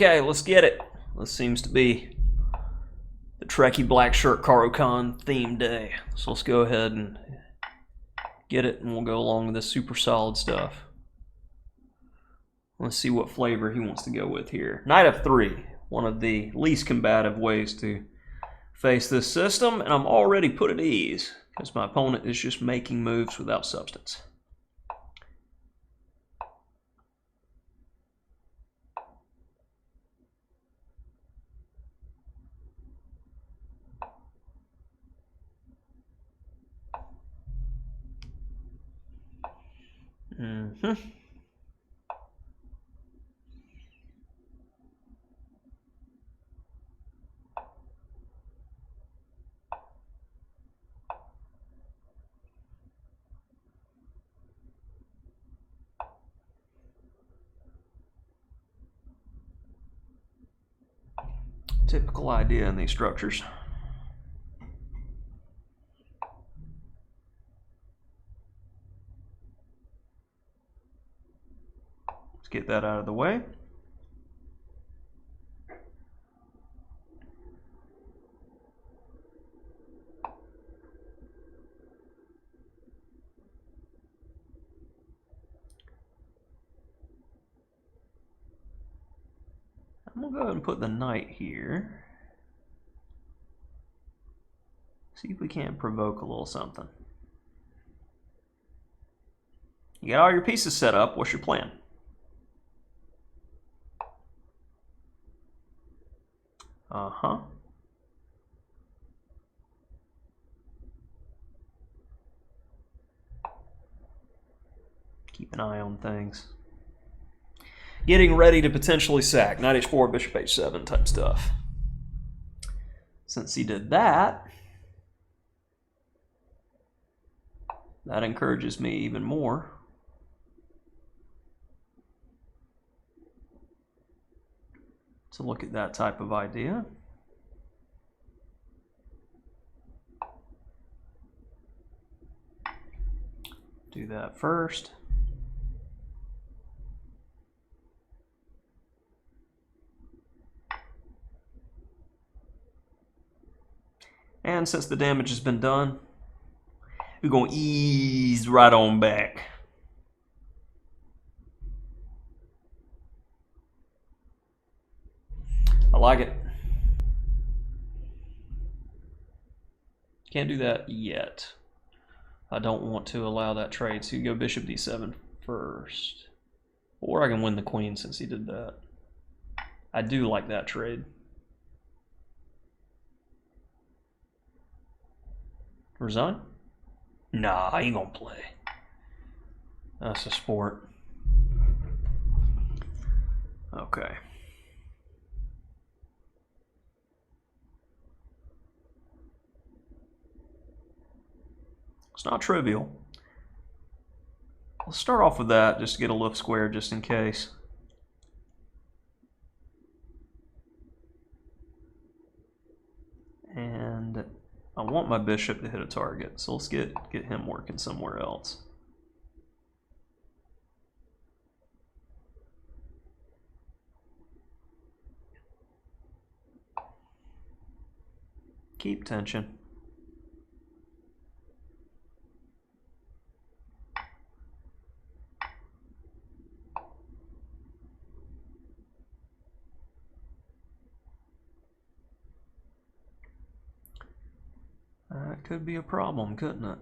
Okay, let's get it. This seems to be the Trekkie black shirt Caro-Kann theme day. So let's go ahead and get it, and we'll go along with this super solid stuff. Let's see what flavor he wants to go with here. Knight of 3, one of the least combative ways to face this system, and I'm already put at ease because my opponent is just making moves without substance. Typical idea in these structures. Let's get that out of the way. I'm going to go ahead and put the knight here. See if we can't provoke a little something. You got all your pieces set up. What's your plan? Uh-huh. Keep an eye on things. Getting ready to potentially sack. Knight h4, bishop h7 type stuff. Since he did that, that encourages me even more. To look at that type of idea. Do that first. And since the damage has been done, we're going to ease right on back. I like it. Can't do that yet. I don't want to allow that trade, so you go bishop d7 first. Or I can win the queen since he did that. I do like that trade. Resign? Nah, I ain't gonna play. That's a sport. Okay. It's not trivial. Let's start off with that just to get a lift square just in case. And I want my bishop to hit a target, so let's get him working somewhere else. Keep tension. That could be a problem, couldn't it?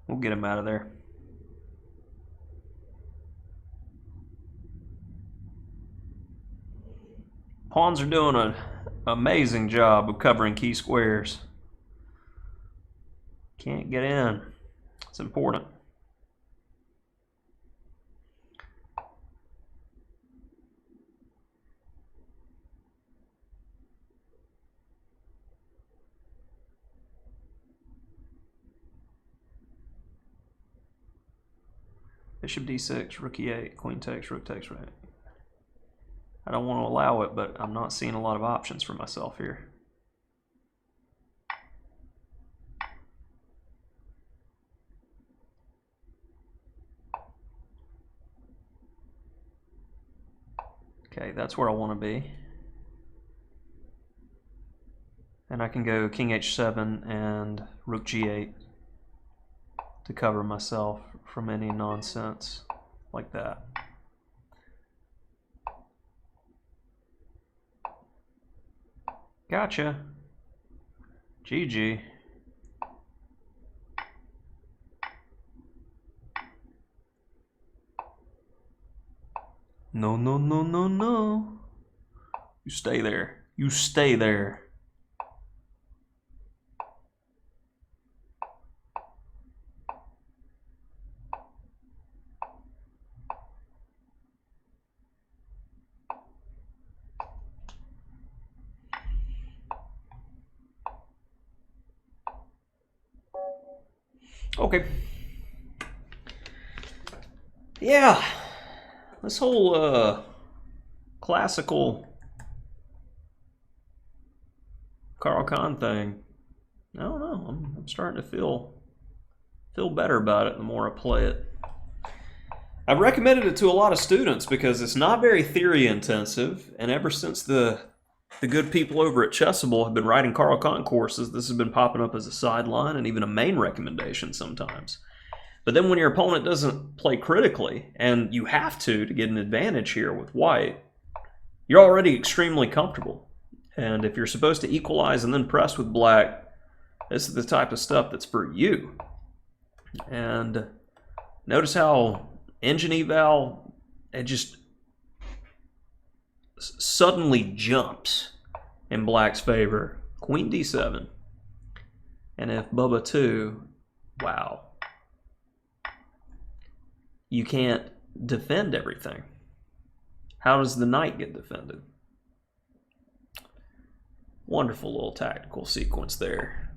We'll get him out of there. Pawns are doing an amazing job of covering key squares. Can't get in. It's important. Bishop d6, rook e8, queen takes, rook takes, right. I don't want to allow it, but I'm not seeing a lot of options for myself here. Okay, that's where I want to be. And I can go king h7 and rook g8 to cover myself from any nonsense like that. Gotcha. GG. No, no, no, no, no. You stay there. You stay there. Okay. Yeah. This whole classical Caro-Kann thing, I don't know. I'm starting to feel better about it the more I play it. I've recommended it to a lot of students because it's not very theory intensive, and ever since the good people over at Chessable have been writing Caro-Kann courses, this has been popping up as a sideline and even a main recommendation sometimes. But then when your opponent doesn't play critically, and you have to get an advantage here with white, you're already extremely comfortable. And if you're supposed to equalize and then press with black, this is the type of stuff that's for you. And notice how engine eval, it just suddenly jumps in black's favor. Queen d7. And if Bubba 2, wow. You can't defend everything. How does the knight get defended? Wonderful little tactical sequence there.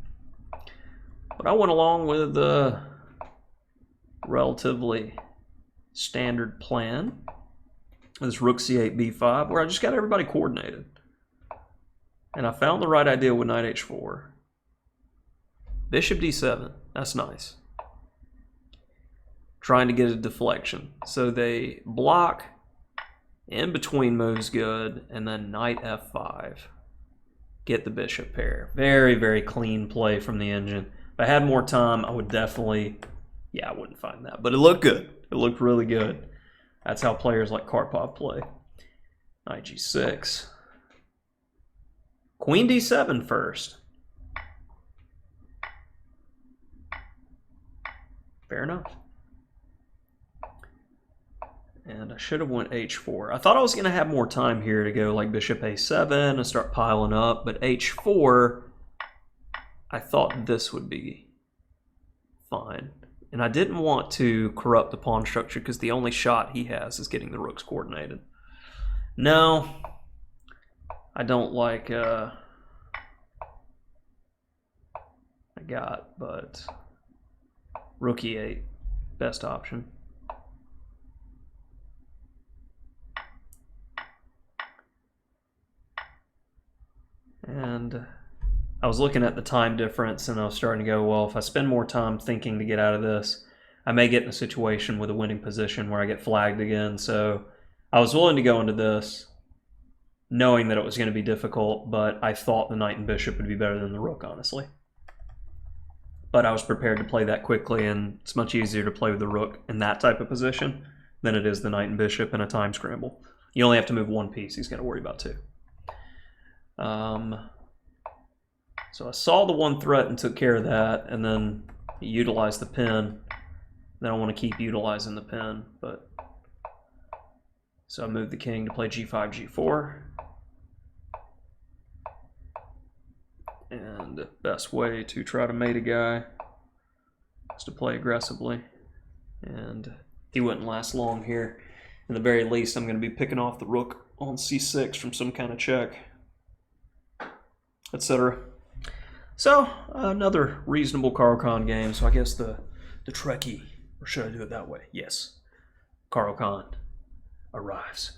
But I went along with the relatively standard plan. This rook c8 b5, where I just got everybody coordinated. And I found the right idea with knight h4. Bishop d7, that's nice. Trying to get a deflection. So they block, in between moves good, and then knight f5. Get the bishop pair. Very, very clean play from the engine. If I had more time, I would definitely, yeah, I wouldn't find that. But it looked good. It looked really good. That's how players like Karpov play. Knight g6. Queen d7 first. Fair enough. And I should have went h4. I thought I was going to have more time here to go like bishop a7 and start piling up, but h4, I thought this would be fine. And I didn't want to corrupt the pawn structure because the only shot he has is getting the rooks coordinated. No, I don't like I got, but rook e8, best option. And I was looking at the time difference and I was starting to go, well, if I spend more time thinking to get out of this, I may get in a situation with a winning position where I get flagged again. So I was willing to go into this knowing that it was going to be difficult, but I thought the knight and bishop would be better than the rook, honestly. But I was prepared to play that quickly, and it's much easier to play with the rook in that type of position than it is the knight and bishop in a time scramble. You only have to move one piece. He's got to worry about two. So I saw the one threat and took care of that, and then utilized the pin. Then I want to keep utilizing the pin, but so I moved the king to play g5, g4. And the best way to try to mate a guy is to play aggressively. And he wouldn't last long here. In the very least, I'm going to be picking off the rook on c6 from some kind of check, etc. So, another reasonable Caro-Kann game. So I guess the Trekkie, or should I do it that way? Yes. Caro-Kann arrives.